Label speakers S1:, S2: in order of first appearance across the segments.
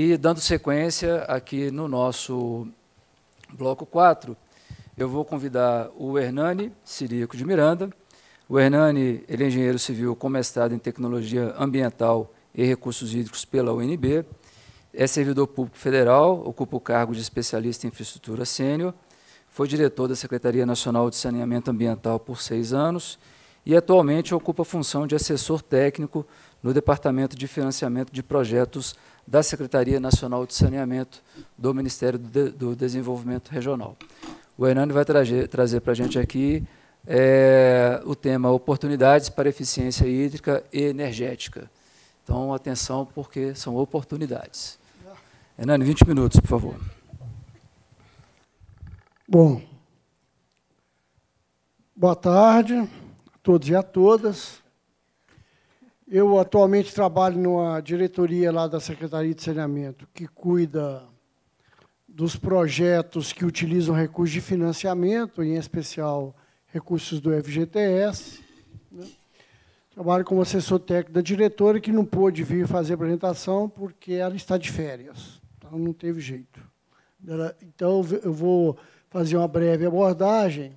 S1: E, dando sequência aqui no nosso bloco 4, eu vou convidar o Hernani Ciriaco de Miranda. O Hernani, ele é engenheiro civil com mestrado em Tecnologia Ambiental e Recursos Hídricos pela UNB, é servidor público federal, ocupa o cargo de especialista em infraestrutura sênior, foi diretor da Secretaria Nacional de Saneamento Ambiental por 6 anos e atualmente ocupa a função de assessor técnico no Departamento de Financiamento de Projetos da Secretaria Nacional de Saneamento do Ministério do Desenvolvimento Regional. O Hernani vai trazer para a gente aqui o tema Oportunidades para Eficiência Hídrica e Energética. Então, atenção, porque são oportunidades. Hernani, 20 minutos, por favor.
S2: Bom, boa tarde a todos e a todas. Eu atualmente trabalho numa diretoria lá da Secretaria de Saneamento, que cuida dos projetos que utilizam recursos de financiamento, em especial recursos do FGTS. Né? Trabalho como assessor técnico da diretora, que não pôde vir fazer a apresentação porque ela está de férias. Então, não teve jeito. Então, eu vou fazer uma breve abordagem,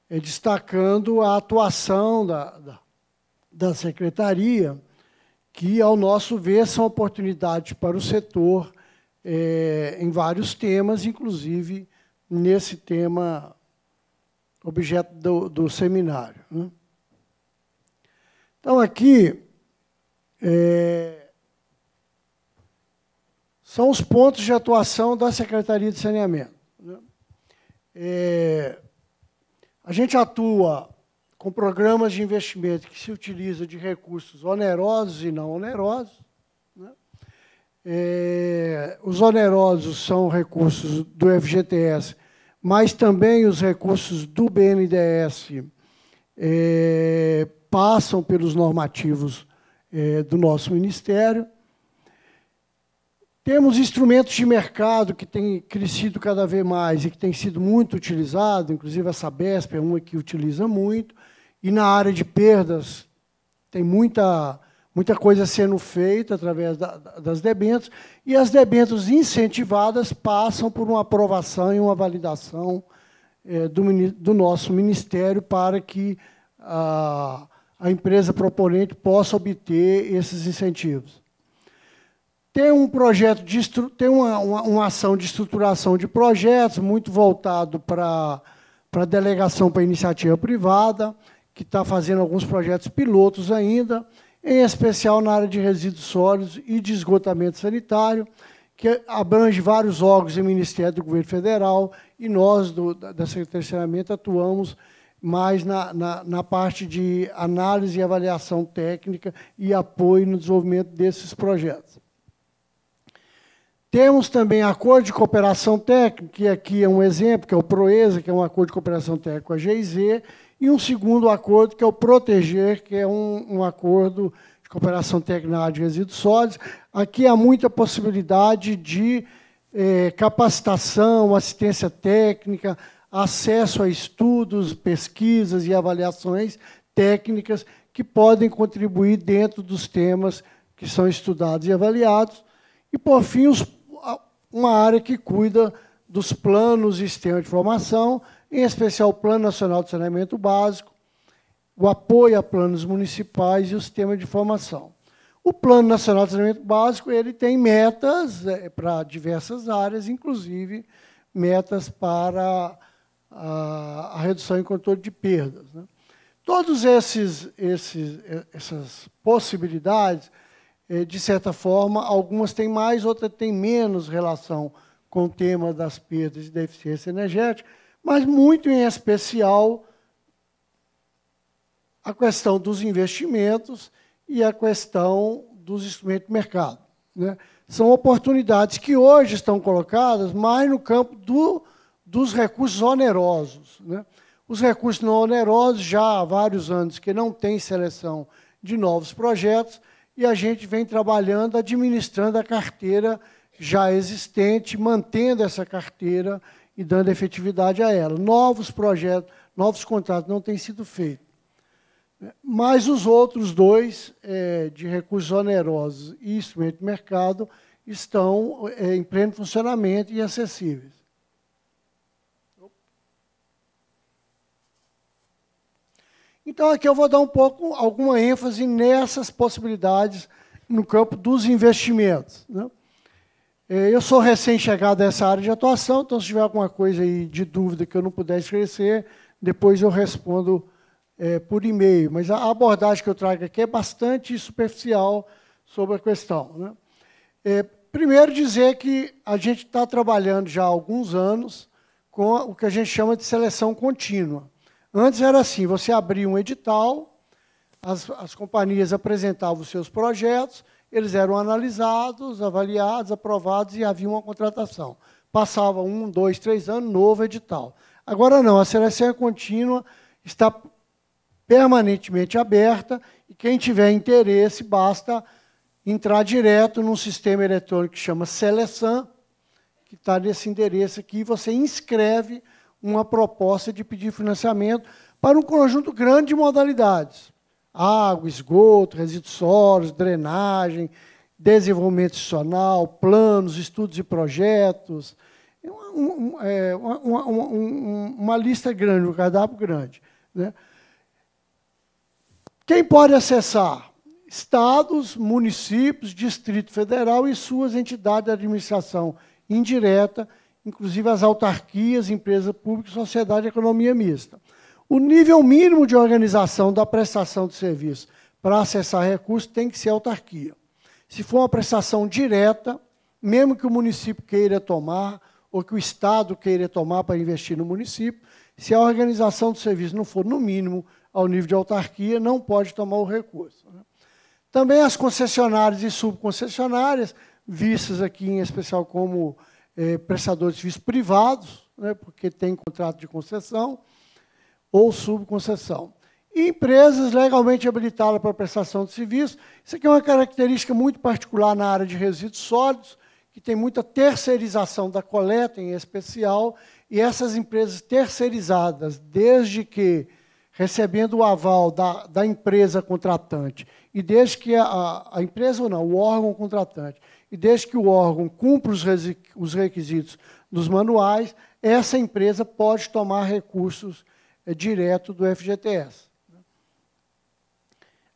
S2: destacando a atuação da Secretaria, que, ao nosso ver, são oportunidades para o setor em vários temas, inclusive nesse tema objeto do seminário. Né? Então, aqui são os pontos de atuação da Secretaria de Saneamento. Né? A gente atua com programas de investimento que se utilizam de recursos onerosos e não onerosos. Né? Os onerosos são recursos do FGTS, mas também os recursos do BNDES passam pelos normativos do nosso Ministério. Temos instrumentos de mercado que têm crescido cada vez mais e que têm sido muito utilizados, inclusive a Sabesp é uma que utiliza muito, e na área de perdas tem muita coisa sendo feita através das debêntures, e as debêntures incentivadas passam por uma aprovação e uma validação do nosso Ministério para que a empresa proponente possa obter esses incentivos. Tem um projeto tem uma ação de estruturação de projetos muito voltado para a delegação para a iniciativa privada, que está fazendo alguns projetos pilotos ainda, em especial na área de resíduos sólidos e de esgotamento sanitário, que abrange vários órgãos e ministérios do governo federal, e nós, da Secretaria de Saneamento, atuamos mais na parte de análise e avaliação técnica e apoio no desenvolvimento desses projetos. Temos também acordo de cooperação técnica, que aqui é um exemplo, que é o PROESA, que é um acordo de cooperação técnica com a GIZ, e um segundo acordo, que é o PROTEGER, que é um acordo de cooperação técnica na área de resíduos sólidos. Aqui há muita possibilidade de capacitação, assistência técnica, acesso a estudos, pesquisas e avaliações técnicas que podem contribuir dentro dos temas que são estudados e avaliados. E, por fim, uma área que cuida dos planos e sistemas de informação, em especial o Plano Nacional de Saneamento Básico, o apoio a planos municipais e o sistema de informação. O Plano Nacional de Saneamento Básico ele tem metas para diversas áreas, inclusive metas para a redução e controle de perdas. Né? Todas essas possibilidades, de certa forma, algumas têm mais, outras têm menos relação com o tema das perdas e da eficiência energética, mas, muito em especial, a questão dos investimentos e a questão dos instrumentos de mercado. Né? São oportunidades que hoje estão colocadas mais no campo dos recursos onerosos. Né? Os recursos não onerosos, já há vários anos que não tem seleção de novos projetos, e a gente vem trabalhando, administrando a carteira já existente, mantendo essa carteira e dando efetividade a ela. Novos projetos, novos contratos não têm sido feitos. Mas os outros dois, de recursos onerosos e instrumento de mercado, estão em pleno funcionamento e acessíveis. Então, aqui eu vou dar alguma ênfase nessas possibilidades no campo dos investimentos, né? Eu sou recém-chegado a essa área de atuação, então, se tiver alguma coisa aí de dúvida que eu não puder esclarecer, depois eu respondo por e-mail. Mas a abordagem que eu trago aqui é bastante superficial sobre a questão, né? Primeiro, dizer que a gente está trabalhando já há alguns anos com o que a gente chama de seleção contínua. Antes era assim, você abria um edital, as companhias apresentavam os seus projetos, eles eram analisados, avaliados, aprovados e havia uma contratação. Passava 1, 2, 3 anos, novo edital. Agora não, a seleção contínua está permanentemente aberta e quem tiver interesse, basta entrar direto num sistema eletrônico que chama Seleção, que está nesse endereço aqui, você inscreve uma proposta de pedir financiamento para um conjunto grande de modalidades. Água, esgoto, resíduos sólidos, drenagem, desenvolvimento institucional, planos, estudos e projetos. Uma lista grande, um cardápio grande, né? Quem pode acessar? Estados, municípios, Distrito Federal e suas entidades de administração indireta, inclusive as autarquias, empresas públicas, sociedade e economia mista. O nível mínimo de organização da prestação de serviço para acessar recursos tem que ser autarquia. Se for uma prestação direta, mesmo que o município queira tomar, ou que o Estado queira tomar para investir no município, se a organização do serviço não for, no mínimo, ao nível de autarquia, não pode tomar o recurso. Também as concessionárias e subconcessionárias, vistas aqui em especial como prestadores de serviços privados, né, porque tem contrato de concessão, ou subconcessão. E empresas legalmente habilitadas para prestação de serviço. Isso aqui é uma característica muito particular na área de resíduos sólidos, que tem muita terceirização da coleta, em especial, e essas empresas terceirizadas, desde que, recebendo o aval da empresa contratante, e desde que a empresa ou não, o órgão contratante, e desde que o órgão cumpra os requisitos dos manuais, essa empresa pode tomar recursos direto do FGTS.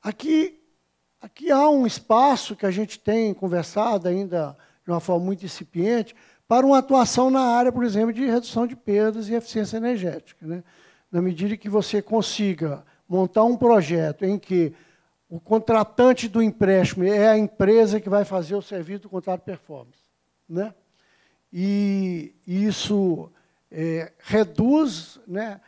S2: Aqui há um espaço que a gente tem conversado ainda de uma forma muito incipiente para uma atuação na área, por exemplo, de redução de perdas e eficiência energética, né? Na medida que você consiga montar um projeto em que o contratante do empréstimo é a empresa que vai fazer o serviço do contrato de performance, né? E isso reduz, né?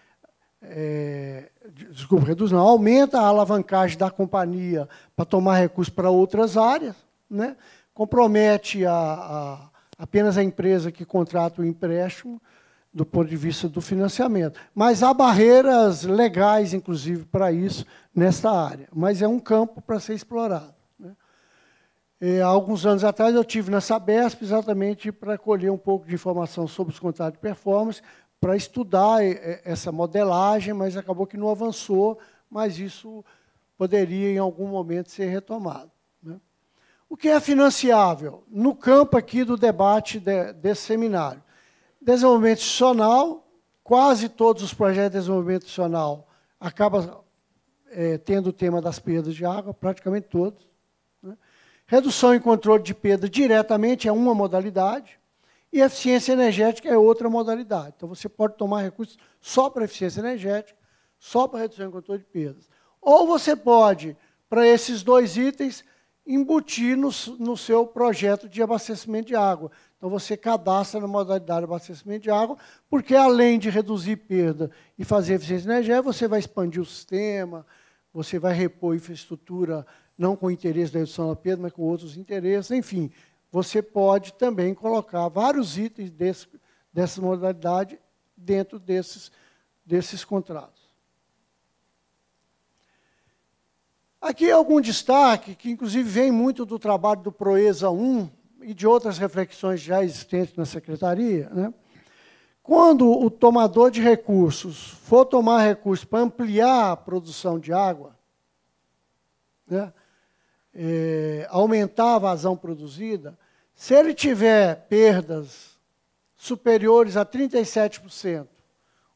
S2: Reduz não, aumenta a alavancagem da companhia para tomar recursos para outras áreas, né? Compromete apenas a empresa que contrata o empréstimo do ponto de vista do financiamento. Mas há barreiras legais, inclusive, para isso nessa área. Mas é um campo para ser explorado, né? Há alguns anos atrás eu estive na Sabesp exatamente para colher um pouco de informação sobre os contratos de performance, para estudar essa modelagem, mas acabou que não avançou, mas isso poderia, em algum momento, ser retomado, né? O que é financiável? No campo aqui do debate desse seminário. Desenvolvimento institucional, quase todos os projetos de desenvolvimento institucional acabam tendo o tema das perdas de água, praticamente todos, né? Redução e controle de perda diretamente é uma modalidade, e eficiência energética é outra modalidade. Então, você pode tomar recursos só para eficiência energética, só para redução e controle de perdas. Ou você pode, para esses dois itens, embutir no seu projeto de abastecimento de água. Então, você cadastra na modalidade de abastecimento de água, porque, além de reduzir perda e fazer eficiência energética, você vai expandir o sistema, você vai repor infraestrutura, não com o interesse da redução da perda, mas com outros interesses, enfim. Você pode também colocar vários itens dessa modalidade dentro desses contratos. Aqui algum destaque, que inclusive vem muito do trabalho do Proesa 1 e de outras reflexões já existentes na Secretaria, né? Quando o tomador de recursos for tomar recursos para ampliar a produção de água, né, aumentar a vazão produzida, Se ele tiver perdas superiores a 37%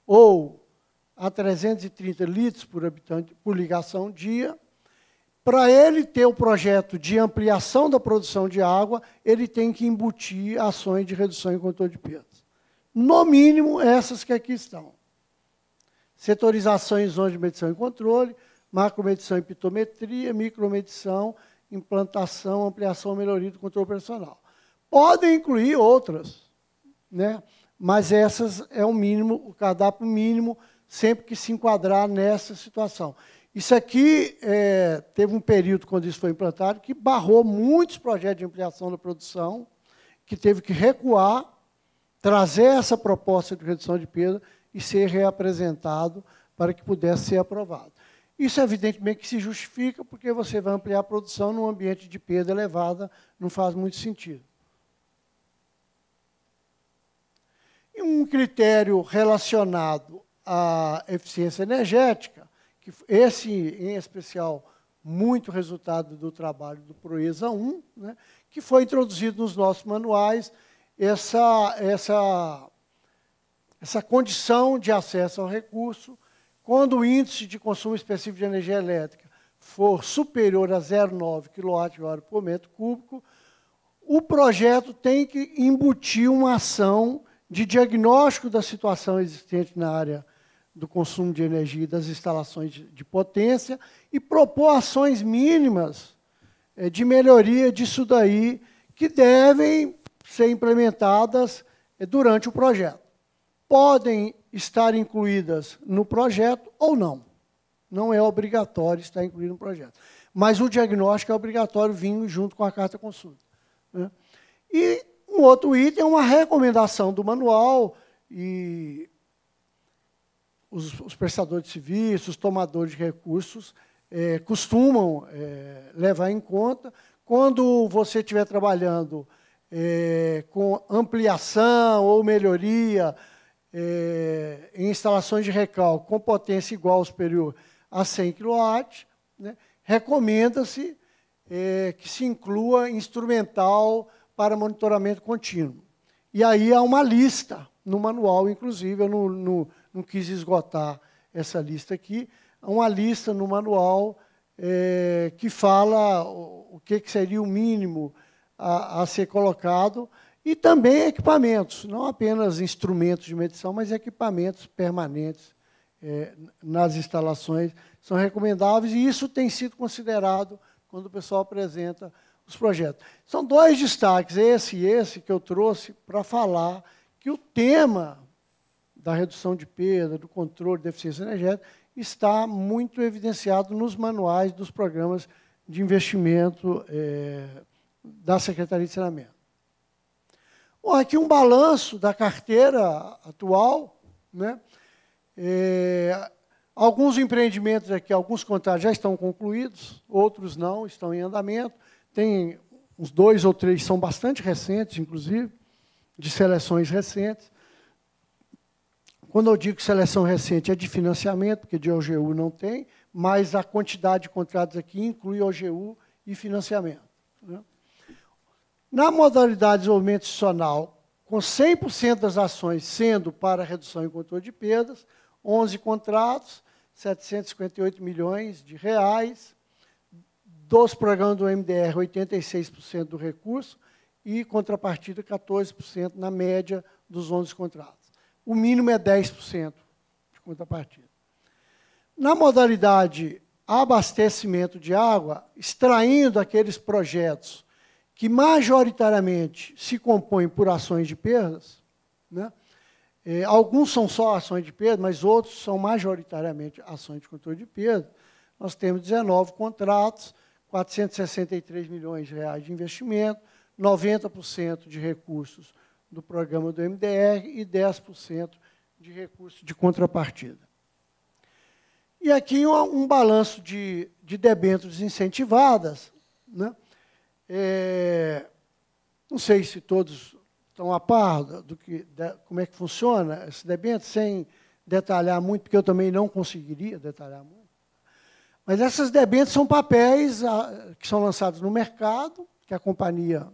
S2: ou a 330 litros por habitante por ligação dia, para ele ter o projeto de ampliação da produção de água, ele tem que embutir ações de redução e controle de perdas. No mínimo, essas que aqui estão. Setorização em zonas de medição e controle, macromedição e pitometria, micromedição, implantação, ampliação, melhoria do controle operacional. Podem incluir outras, né? Mas essas é o mínimo, o cardápio mínimo, sempre que se enquadrar nessa situação. Isso aqui, teve um período, quando isso foi implantado, que barrou muitos projetos de ampliação da produção, que teve que recuar, trazer essa proposta de redução de perda e ser reapresentado para que pudesse ser aprovado. Isso, evidentemente, que se justifica, porque você vai ampliar a produção num ambiente de perda elevada, não faz muito sentido. E um critério relacionado à eficiência energética, que esse, em especial, muito resultado do trabalho do PROESA 1, né, que foi introduzido nos nossos manuais, essa condição de acesso ao recurso, quando o índice de consumo específico de energia elétrica for superior a 0,9 kWh por metro cúbico, o projeto tem que embutir uma ação de diagnóstico da situação existente na área do consumo de energia e das instalações de potência e propor ações mínimas de melhoria disso daí, que devem ser implementadas durante o projeto. Podem estar incluídas no projeto ou não. Não é obrigatório estar incluído no projeto. Mas o diagnóstico é obrigatório vir junto com a carta consulta, né? E um outro item é uma recomendação do manual, e os prestadores de serviços, os tomadores de recursos, costumam levar em conta. Quando você estiver trabalhando com ampliação ou melhoria em instalações de recálculo com potência igual ou superior a 100 kW, né, recomenda-se que se inclua instrumental para monitoramento contínuo. E aí há uma lista no manual, inclusive, eu não quis esgotar essa lista aqui, há uma lista no manual que fala o que seria o mínimo a ser colocado, e também equipamentos, não apenas instrumentos de medição, mas equipamentos permanentes nas instalações são recomendáveis, e isso tem sido considerado quando o pessoal apresenta os projetos. São dois destaques, esse e esse, que eu trouxe para falar que o tema da redução de perda, do controle da eficiência energética, está muito evidenciado nos manuais dos programas de investimento da Secretaria de Saneamento. Bom, aqui um balanço da carteira atual, né? Alguns empreendimentos aqui, alguns contratos já estão concluídos, outros não, estão em andamento. Tem uns 2 ou 3, são bastante recentes, inclusive, de seleções recentes. Quando eu digo seleção recente, é de financiamento, porque de OGU não tem, mas a quantidade de contratos aqui inclui OGU e financiamento, né? Na modalidade de desenvolvimento institucional, com 100% das ações sendo para redução e controle de perdas, 11 contratos, 758 milhões de reais, dos programas do MDR, 86% do recurso, e contrapartida 14% na média dos 11 contratos. O mínimo é 10% de contrapartida. Na modalidade abastecimento de água, extraindo aqueles projetos que majoritariamente se compõem por ações de perdas, né? Alguns são só ações de perda, mas outros são majoritariamente ações de controle de perda. Nós temos 19 contratos, 463 milhões de reais de investimento, 90% de recursos do programa do MDR e 10% de recursos de contrapartida. E aqui um balanço de debêntures incentivadas, né? Não sei se todos estão a par como é que funciona esse debênture, sem detalhar muito, porque eu também não conseguiria detalhar muito. Mas essas debêntures são papéis que são lançados no mercado, que a companhia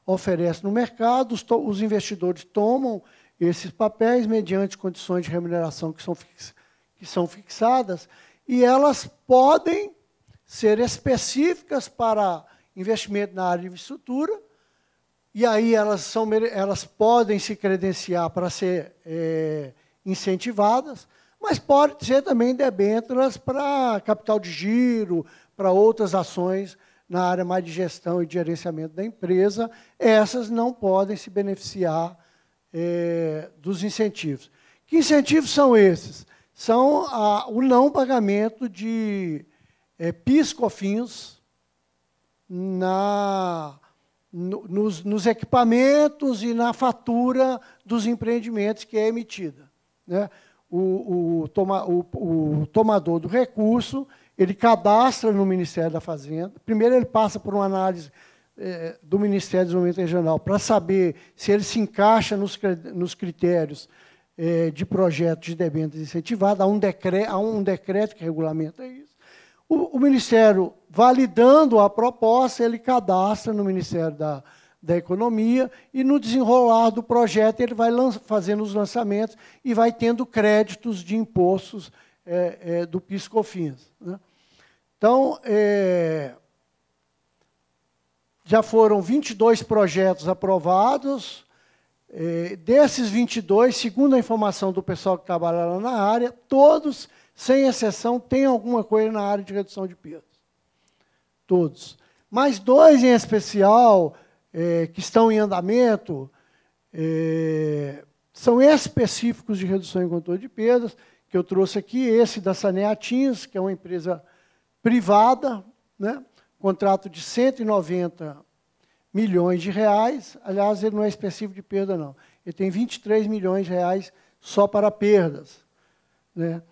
S2: oferece no mercado, os investidores tomam esses papéis mediante condições de remuneração que são fixadas, e elas podem ser específicas para investimento na área de infraestrutura, e aí elas podem se credenciar para ser incentivadas, mas pode ser também debêntures para capital de giro, para outras ações na área mais de gestão e de gerenciamento da empresa. Essas não podem se beneficiar dos incentivos. Que incentivos são esses? São o não pagamento de PIS/COFINS nos equipamentos e na fatura dos empreendimentos que é emitida, né? O tomador do recurso, ele cadastra no Ministério da Fazenda. Primeiro, ele passa por uma análise do Ministério do Desenvolvimento Regional para saber se ele se encaixa nos critérios de projetos de debêntures incentivados. Há um decreto que regulamenta isso. O Ministério, validando a proposta, ele cadastra no Ministério da Economia, e no desenrolar do projeto ele vai fazendo os lançamentos e vai tendo créditos de impostos do PIS/COFINS, né? Então, já foram 22 projetos aprovados. Desses 22, segundo a informação do pessoal que trabalha lá na área, todos, sem exceção, têm alguma coisa na área de redução de perdas. Todos. Mas 2 em especial, que estão em andamento, são específicos de redução em controle de perdas, que eu trouxe aqui, esse da Saneatins, que é uma empresa privada, né? Contrato de 190 milhões de reais. Aliás, ele não é específico de perda, não. Ele tem 23 milhões de reais só para perdas, né?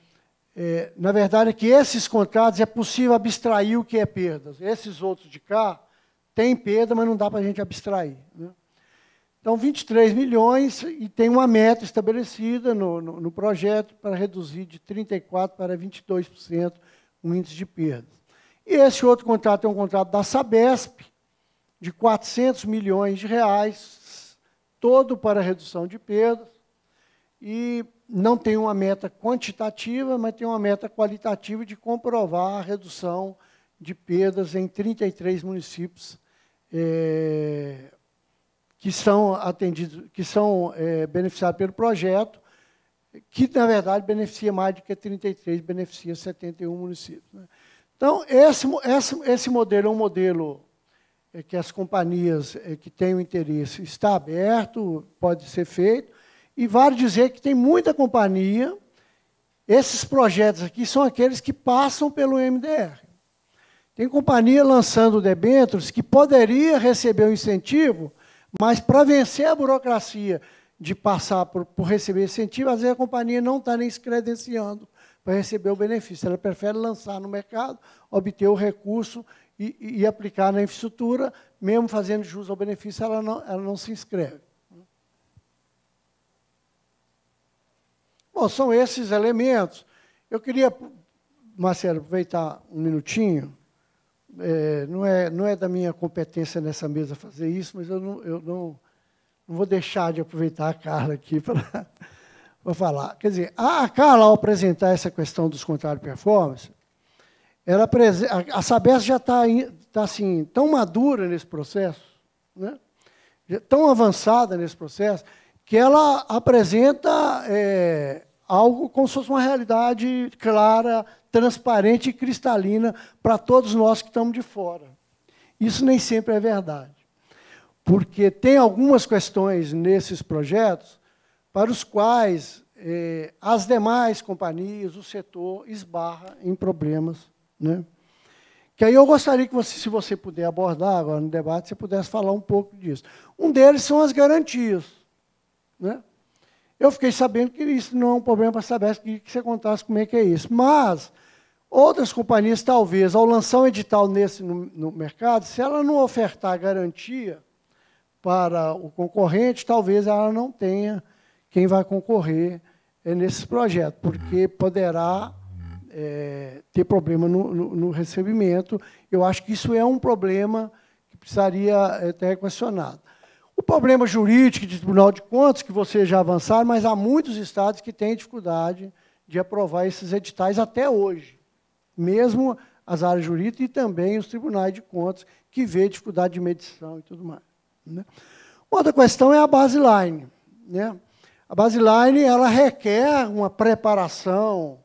S2: Na verdade, é que esses contratos é possível abstrair o que é perdas. Esses outros de cá têm perda, mas não dá para a gente abstrair, né? Então, 23 milhões, e tem uma meta estabelecida no projeto para reduzir de 34% para 22% o índice de perdas. E esse outro contrato é um contrato da Sabesp, de 400 milhões de reais, todo para redução de perdas, e não tem uma meta quantitativa, mas tem uma meta qualitativa de comprovar a redução de perdas em 33 municípios que são atendidos, que são beneficiados pelo projeto, que, na verdade, beneficia mais do que 33, beneficia 71 municípios, né? Então, esse modelo é um modelo que as companhias que têm o interesse está aberto, pode ser feito, e vale dizer que tem muita companhia. Esses projetos aqui são aqueles que passam pelo MDR. Tem companhia lançando debêntures que poderia receber o incentivo, mas, para vencer a burocracia de passar por receber incentivo, às vezes a companhia não está nem se credenciando para receber o benefício. Ela prefere lançar no mercado, obter o recurso e aplicar na infraestrutura, mesmo fazendo jus ao benefício, ela não se inscreve. Bom, são esses elementos. Eu queria, Marcelo, aproveitar um minutinho. Não é da minha competência nessa mesa fazer isso, mas eu não vou deixar de aproveitar a Carla aqui para falar. Quer dizer, a Carla, ao apresentar essa questão dos contratos de performance, a Sabesp já está assim, tão madura nesse processo, né? Tão avançada nesse processo, que ela apresenta algo como se fosse uma realidade clara, transparente e cristalina para todos nós que estamos de fora. Isso nem sempre é verdade, porque tem algumas questões nesses projetos para os quais as demais companhias, o setor, esbarra em problemas, né? Que aí eu gostaria que você, se você puder abordar agora no debate, você pudesse falar um pouco disso. Um deles são as garantias, né? Eu fiquei sabendo que isso não é um problema para saber, que você contasse como é que é isso. Mas outras companhias, talvez, ao lançar um edital no mercado, se ela não ofertar garantia para o concorrente, talvez ela não tenha quem vai concorrer nesses projetos, porque poderá ter problema no recebimento. Eu acho que isso é um problema que precisaria ter questionado. O problema jurídico de Tribunal de Contas, que vocês já avançaram, mas há muitos estados que têm dificuldade de aprovar esses editais até hoje. Mesmo as áreas jurídicas e também os tribunais de contas, que vê dificuldade de medição e tudo mais. Né? Outra questão é a baseline. Né? A baseline ela requer uma preparação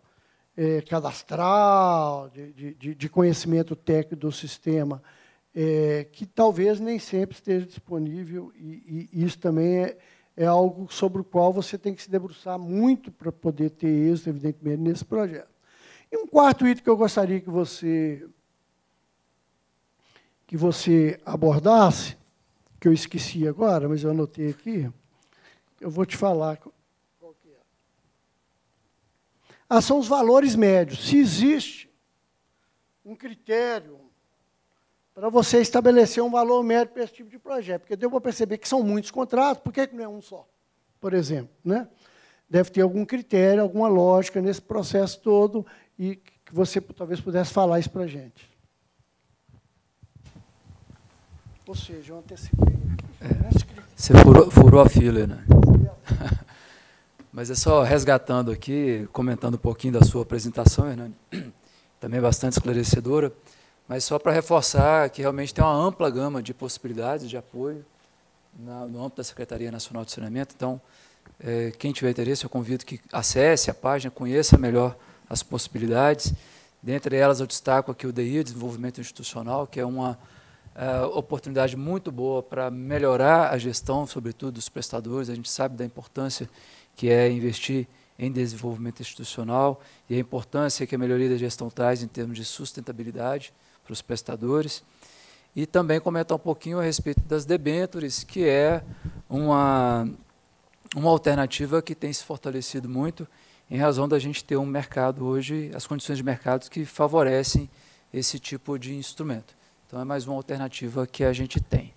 S2: cadastral, de conhecimento técnico do sistema, que talvez nem sempre esteja disponível, e isso também é algo sobre o qual você tem que se debruçar muito para poder ter êxito, evidentemente, nesse projeto. E um quarto item que eu gostaria que você abordasse, que eu esqueci agora, mas eu anotei aqui, eu vou te falar qual que é. São os valores médios. Se existe um critério para você estabelecer um valor médio para esse tipo de projeto, porque deu para perceber que são muitos contratos, por que não é um só, por exemplo? Né? Deve ter algum critério, alguma lógica nesse processo todo, e que você talvez pudesse falar isso para a gente. Ou seja, eu antecipei.
S1: Você furou a fila, né? Mas é só resgatando aqui, comentando um pouquinho da sua apresentação, Hernani, também bastante esclarecedora, mas só para reforçar que realmente tem uma ampla gama de possibilidades de apoio no âmbito da Secretaria Nacional de Saneamento. Então, quem tiver interesse, eu convido que acesse a página, conheça melhor as possibilidades. Dentre elas, eu destaco aqui o DI, Desenvolvimento Institucional, que é uma oportunidade muito boa para melhorar a gestão, sobretudo dos prestadores. A gente sabe da importância que é investir em desenvolvimento institucional e a importância que a melhoria da gestão traz em termos de sustentabilidade para os prestadores. E também comentar um pouquinho a respeito das debêntures, que é uma alternativa que tem se fortalecido muito em razão da gente ter um mercado hoje, as condições de mercado que favorecem esse tipo de instrumento. Então, é mais uma alternativa que a gente tem.